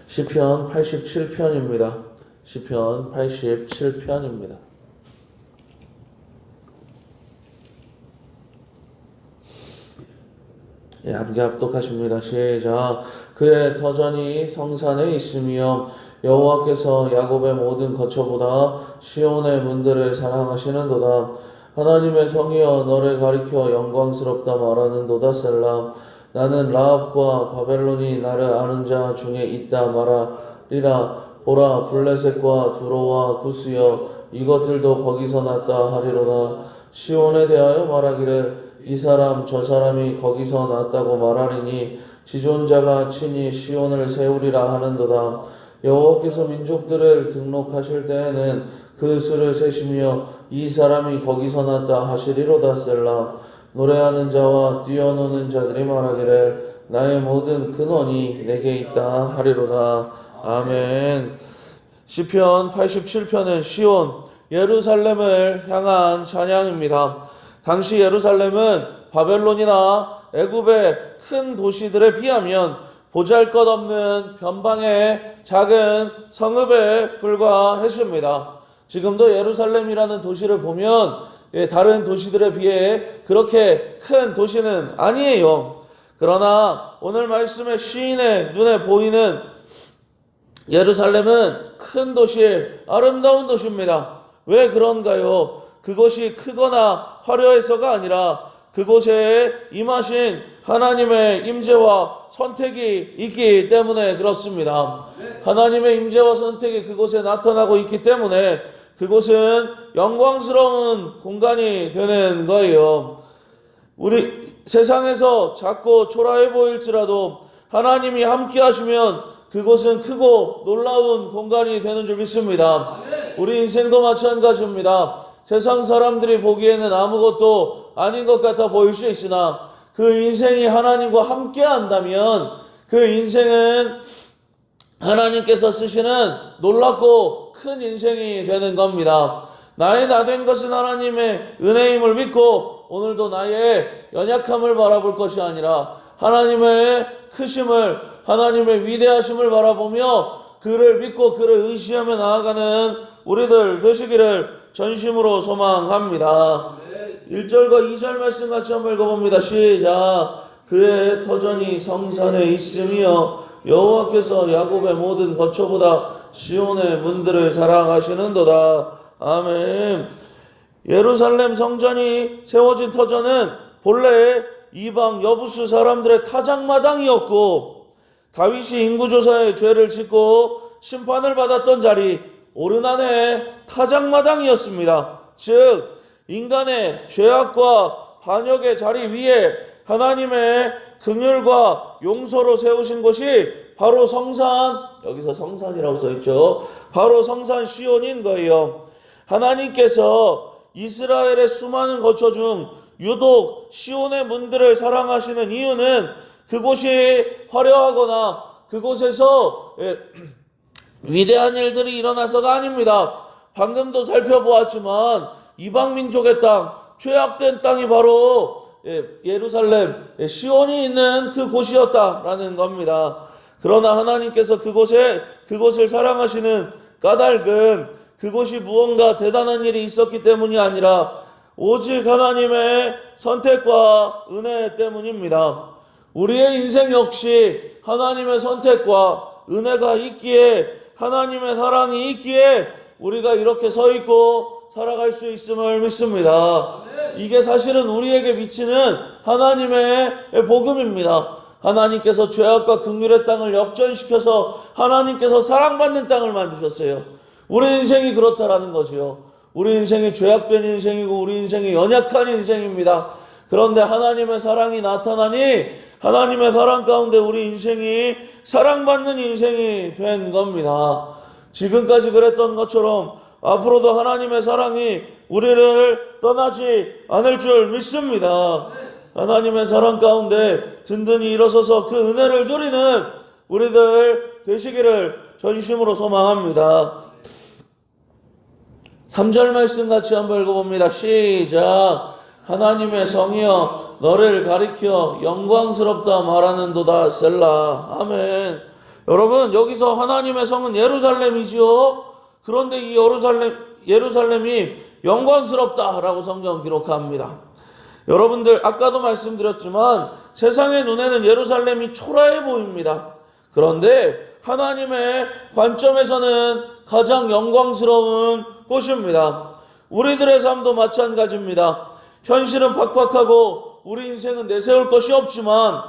시편 87편입니다. 시편 87편입니다. 함께 합독하십니다. 시작. 그의 터전이 성산에 있으며 여호와께서 야곱의 모든 거처보다 시온의 문들을 사랑하시는도다. 하나님의 성이여 너를 가리켜 영광스럽다 말하는도다. 셀라. 나는 라합과 바벨론이 나를 아는 자 중에 있다 말하리라. 보라, 블레셋과 두로와 구스여 이것들도 거기서 났다 하리로다. 시온에 대하여 말하기를 이 사람 저 사람이 거기서 났다고 말하리니 지존자가 친히 시온을 세우리라 하는도다. 여호와께서 민족들을 등록하실 때에는 그 수를 세시며 이 사람이 거기서 났다 하시리로다. 셀라. 노래하는 자와 뛰어노는 자들이 말하기를 나의 모든 근원이 내게 있다 하리로다. 아멘. 시편 87편은 시온 예루살렘을 향한 찬양입니다. 당시 예루살렘은 바벨론이나 애굽의 큰 도시들에 비하면 보잘것없는 변방의 작은 성읍에 불과했습니다. 지금도 예루살렘이라는 도시를 보면 다른 도시들에 비해 그렇게 큰 도시는 아니에요. 그러나 오늘 말씀의 시인의 눈에 보이는 예루살렘은 큰 도시, 아름다운 도시입니다. 왜 그런가요? 그것이 크거나 화려해서가 아니라 그곳에 임하신 하나님의 임재와 선택이 있기 때문에 그렇습니다. 하나님의 임재와 선택이 그곳에 나타나고 있기 때문에 그곳은 영광스러운 공간이 되는 거예요. 우리 세상에서 작고 초라해 보일지라도 하나님이 함께 하시면 그곳은 크고 놀라운 공간이 되는 줄 믿습니다. 우리 인생도 마찬가지입니다. 세상 사람들이 보기에는 아무것도 아닌 것 같아 보일 수 있으나 그 인생이 하나님과 함께 한다면 그 인생은 하나님께서 쓰시는 놀랍고 큰 인생이 되는 겁니다. 나의 나된 것은 하나님의 은혜임을 믿고 오늘도 나의 연약함을 바라볼 것이 아니라 하나님의 크심을, 하나님의 위대하심을 바라보며 그를 믿고 그를 의지하며 나아가는 우리들 되시기를 전심으로 소망합니다. 1절과 2절 말씀 같이 한번 읽어봅니다. 시작. 그의 터전이 성산에 있으며 여호와께서 야곱의 모든 거처보다 시온의 문들을 사랑하시는도다. 아멘. 예루살렘 성전이 세워진 터전은 본래 이방 여부수 사람들의 타작마당이었고 다윗이 인구조사에 죄를 짓고 심판을 받았던 자리 오르난의 타작마당이었습니다. 즉 인간의 죄악과 반역의 자리 위에 하나님의 긍휼과 용서로 세우신 곳이 바로 성산, 여기서 성산이라고 써있죠. 바로 성산 시온인 거예요. 하나님께서 이스라엘의 수많은 거처 중 유독 시온의 문들을 사랑하시는 이유는 그곳이 화려하거나 그곳에서 위대한 일들이 일어나서가 아닙니다. 방금도 살펴보았지만 이방민족의 땅, 죄악된 땅이 바로 예루살렘, 시온이 있는 그 곳이었다라는 겁니다. 그러나 하나님께서 그곳을 사랑하시는 까닭은 그곳이 무언가 대단한 일이 있었기 때문이 아니라 오직 하나님의 선택과 은혜 때문입니다. 우리의 인생 역시 하나님의 선택과 은혜가 있기에, 하나님의 사랑이 있기에 우리가 이렇게 서 있고 살아갈 수 있음을 믿습니다. 이게 사실은 우리에게 미치는 하나님의 복음입니다. 하나님께서 죄악과 긍휼의 땅을 역전시켜서 하나님께서 사랑받는 땅을 만드셨어요. 우리 인생이 그렇다라는 거지요. 우리 인생이 죄악된 인생이고 우리 인생이 연약한 인생입니다. 그런데 하나님의 사랑이 나타나니 하나님의 사랑 가운데 우리 인생이 사랑받는 인생이 된 겁니다. 지금까지 그랬던 것처럼 앞으로도 하나님의 사랑이 우리를 떠나지 않을 줄 믿습니다. 하나님의 사랑 가운데 든든히 일어서서 그 은혜를 누리는 우리들 되시기를 전심으로 소망합니다. 3절 말씀 같이 한번 읽어봅니다. 시작. 하나님의 성이여 너를 가리켜 영광스럽다 말하는도다. 셀라. 아멘. 여러분, 여기서 하나님의 성은 예루살렘이지요. 그런데 이 예루살렘이 영광스럽다라고 성경은 기록합니다. 여러분들, 아까도 말씀드렸지만 세상의 눈에는 예루살렘이 초라해 보입니다. 그런데 하나님의 관점에서는 가장 영광스러운 곳입니다. 우리들의 삶도 마찬가지입니다. 현실은 팍팍하고 우리 인생은 내세울 것이 없지만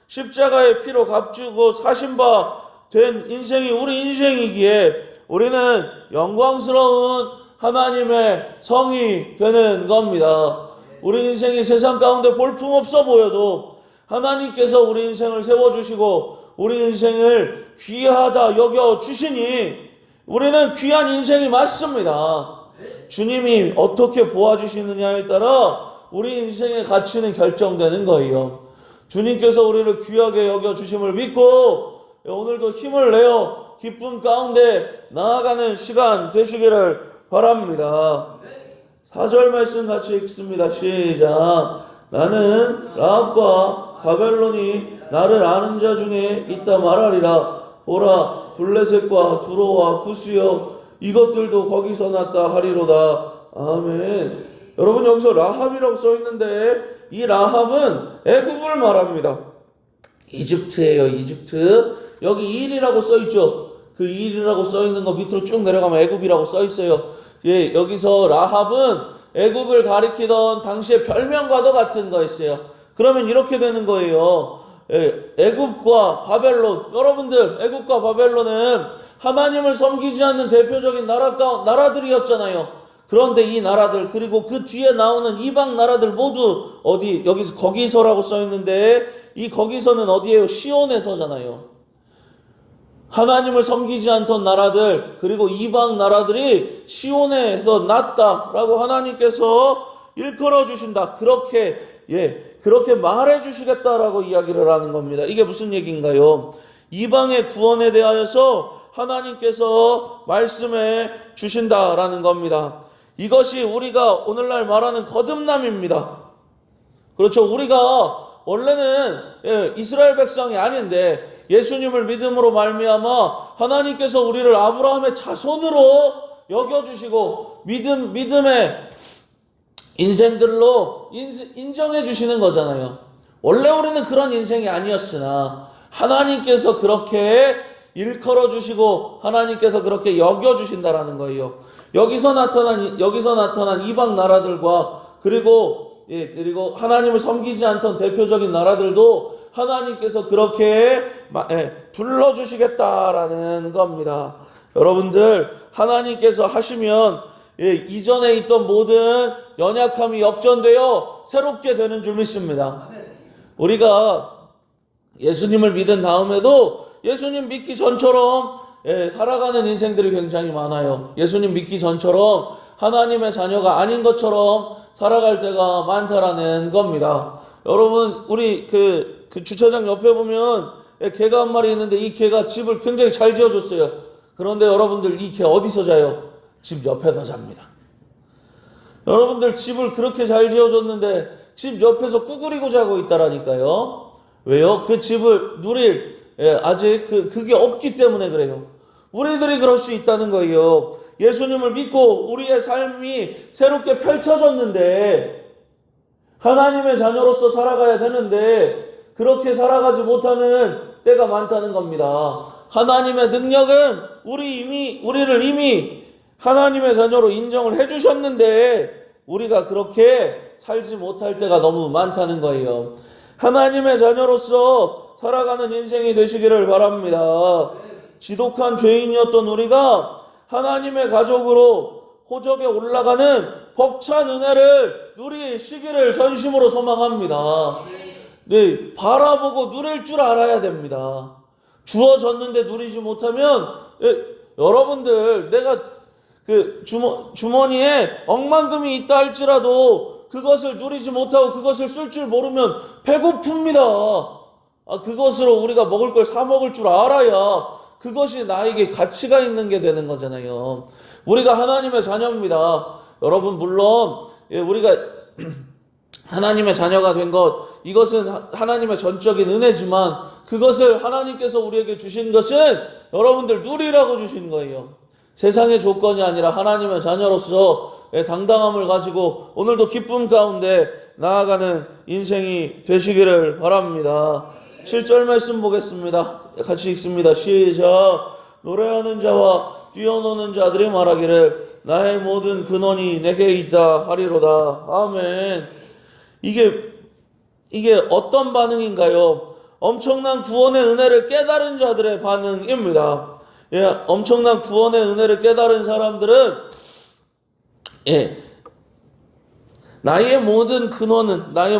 십자가의 피로 값주고 사신 바 된 인생이 우리 인생이기에 우리는 영광스러운 하나님의 성이 되는 겁니다. 우리 인생이 세상 가운데 볼품없어 보여도 하나님께서 우리 인생을 세워주시고 우리 인생을 귀하다 여겨주시니 우리는 귀한 인생이 맞습니다. 주님이 어떻게 보아주시느냐에 따라 우리 인생의 가치는 결정되는 거예요. 주님께서 우리를 귀하게 여겨주심을 믿고 오늘도 힘을 내어 기쁨 가운데 나아가는 시간 되시기를 바랍니다. 4절 말씀 같이 읽습니다. 시작. 나는 라합과 바벨론이 나를 아는 자 중에 있다 말하리라. 보라, 블레셋과 두로와 구스여 이것들도 거기서 났다 하리로다. 아멘. 여러분, 여기서 라합이라고 써 있는데 이 라합은 애굽을 말합니다. 이집트예요. 이집트. 여기 일이라고 써 있죠. 그 일이라고 써 있는 거 밑으로 쭉 내려가면 애굽이라고 써 있어요. 예, 여기서 라합은 애굽을 가리키던 당시의 별명과도 같은 거였어요. 그러면 이렇게 되는 거예요. 예, 애굽과 바벨론. 여러분들, 애굽과 바벨론은 하나님을 섬기지 않는 대표적인 나라들이었잖아요. 그런데 이 나라들, 그리고 그 뒤에 나오는 이방 나라들 모두 여기서 거기서라고 써 있는데 이 거기서는 어디예요? 시온에서잖아요. 하나님을 섬기지 않던 나라들, 그리고 이방 나라들이 시온에서 났다라고 하나님께서 일컬어 주신다. 그렇게 말해 주시겠다라고 이야기를 하는 겁니다. 이게 무슨 얘기인가요? 이방의 구원에 대하여서 하나님께서 말씀해 주신다라는 겁니다. 이것이 우리가 오늘날 말하는 거듭남입니다. 그렇죠. 우리가 원래는 이스라엘 백성이 아닌데 예수님을 믿음으로 말미암아 하나님께서 우리를 아브라함의 자손으로 여겨주시고 믿음의 인생들로 인정해 주시는 거잖아요. 원래 우리는 그런 인생이 아니었으나 하나님께서 그렇게 일컬어 주시고 하나님께서 그렇게 여겨 주신다라는 거예요. 여기서 나타난 이방 나라들과 그리고 하나님을 섬기지 않던 대표적인 나라들도 하나님께서 그렇게 불러주시겠다라는 겁니다. 여러분들, 하나님께서 하시면 이전에 있던 모든 연약함이 역전되어 새롭게 되는 줄 믿습니다. 우리가 예수님을 믿은 다음에도 예수님 믿기 전처럼 살아가는 인생들이 굉장히 많아요. 예수님 믿기 전처럼 하나님의 자녀가 아닌 것처럼 살아갈 때가 많다라는 겁니다. 여러분, 우리 그 주차장 옆에 보면 개가 한 마리 있는데 이 개가 집을 굉장히 잘 지어줬어요. 그런데 여러분들, 이 개 어디서 자요? 집 옆에서 잡니다. 여러분들, 집을 그렇게 잘 지어줬는데 집 옆에서 꾸꾸리고 자고 있다라니까요. 왜요? 그 집을 누릴 아직 그게 없기 때문에 그래요. 우리들이 그럴 수 있다는 거예요. 예수님을 믿고 우리의 삶이 새롭게 펼쳐졌는데 하나님의 자녀로서 살아가야 되는데 그렇게 살아가지 못하는 때가 많다는 겁니다. 하나님의 능력은 우리를 이미 하나님의 자녀로 인정을 해주셨는데 우리가 그렇게 살지 못할 때가 너무 많다는 거예요. 하나님의 자녀로서 살아가는 인생이 되시기를 바랍니다. 지독한 죄인이었던 우리가 하나님의 가족으로 호적에 올라가는 벅찬 은혜를 누리시기를 전심으로 소망합니다. 네, 바라보고 누릴 줄 알아야 됩니다. 주어졌는데 누리지 못하면 여러분들, 내가 그 주머니에 억만금이 있다 할지라도 그것을 누리지 못하고 그것을 쓸 줄 모르면 배고픕니다. 그것으로 우리가 먹을 걸 사 먹을 줄 알아야 그것이 나에게 가치가 있는 게 되는 거잖아요. 우리가 하나님의 자녀입니다. 여러분, 물론 우리가 하나님의 자녀가 된 것 이것은 하나님의 전적인 은혜지만 그것을 하나님께서 우리에게 주신 것은 여러분들 누리라고 주신 거예요. 세상의 조건이 아니라 하나님의 자녀로서의 당당함을 가지고 오늘도 기쁨 가운데 나아가는 인생이 되시기를 바랍니다. 7절 말씀 보겠습니다. 같이 읽습니다. 시작. 노래하는 자와 뛰어노는 자들이 말하기를 나의 모든 근원이 내게 있다 하리로다. 아멘. 이게 어떤 반응인가요? 엄청난 구원의 은혜를 깨달은 자들의 반응입니다. 예, 엄청난 구원의 은혜를 깨달은 사람들은 나의 모든 근원은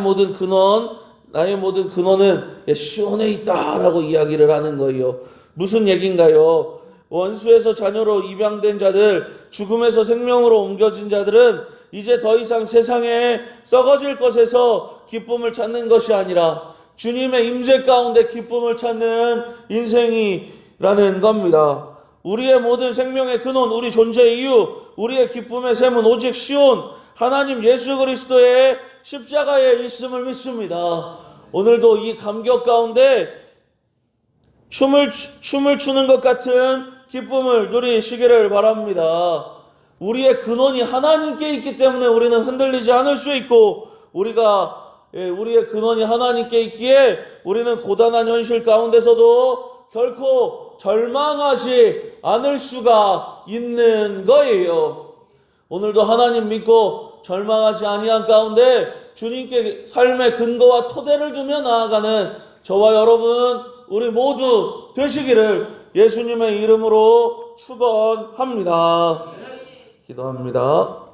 시온에 있다라고 이야기를 하는 거예요. 무슨 얘기인가요? 원수에서 자녀로 입양된 자들, 죽음에서 생명으로 옮겨진 자들은 이제 더 이상 세상에 썩어질 것에서 기쁨을 찾는 것이 아니라 주님의 임재 가운데 기쁨을 찾는 인생이라는 겁니다. 우리의 모든 생명의 근원, 우리 존재의 이유, 우리의 기쁨의 샘은 오직 시온, 하나님 예수 그리스도의 십자가에 있음을 믿습니다. 오늘도 이 감격 가운데 춤을 추는 것 같은 기쁨을 누리시기를 바랍니다. 우리의 근원이 하나님께 있기 때문에 우리는 흔들리지 않을 수 있고, 우리의 근원이 하나님께 있기에 우리는 고단한 현실 가운데서도 결코 절망하지 않을 수가 있는 거예요. 오늘도 하나님 믿고 절망하지 아니한 가운데 주님께 삶의 근거와 토대를 두며 나아가는 저와 여러분 우리 모두 되시기를 예수님의 이름으로 축원합니다. 기도합니다.